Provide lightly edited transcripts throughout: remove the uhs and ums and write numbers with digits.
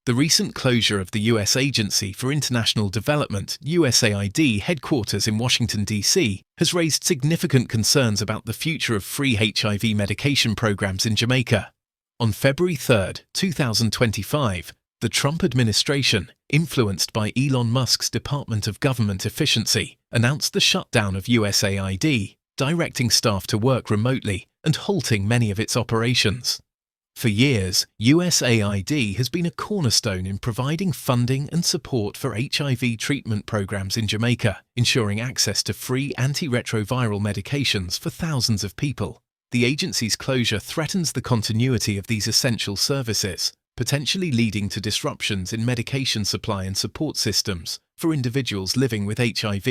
The recent closure of the U.S. Agency for International Development, USAID, headquarters in Washington, D.C., has raised significant concerns about the future of free HIV medication programs in Jamaica. On February 3, 2025, the Trump administration, influenced by Elon Musk's Department of Government Efficiency, announced the shutdown of USAID, directing staff to work remotely and halting many of its operations. For years, USAID has been a cornerstone in providing funding and support for HIV treatment programs in Jamaica, ensuring access to free antiretroviral medications for thousands of people. The agency's closure threatens the continuity of these essential services, potentially leading to disruptions in medication supply and support systems for individuals living with HIV.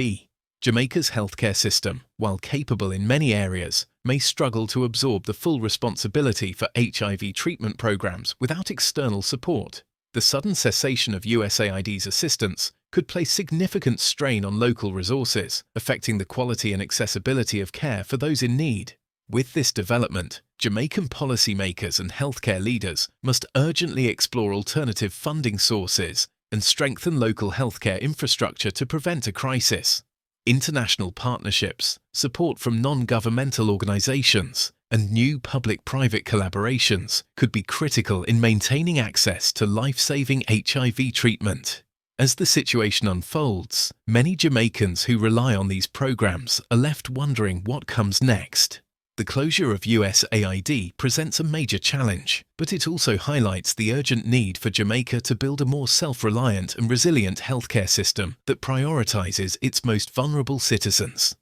Jamaica's healthcare system, while capable in many areas, may struggle to absorb the full responsibility for HIV treatment programs without external support. The sudden cessation of USAID's assistance could place significant strain on local resources, affecting the quality and accessibility of care for those in need. With this development, Jamaican policymakers and healthcare leaders must urgently explore alternative funding sources and strengthen local healthcare infrastructure to prevent a crisis. International partnerships, support from non-governmental organizations, and new public-private collaborations could be critical in maintaining access to life-saving HIV treatment. As the situation unfolds, many Jamaicans who rely on these programs are left wondering what comes next. The closure of USAID presents a major challenge, but it also highlights the urgent need for Jamaica to build a more self-reliant and resilient healthcare system that prioritizes its most vulnerable citizens.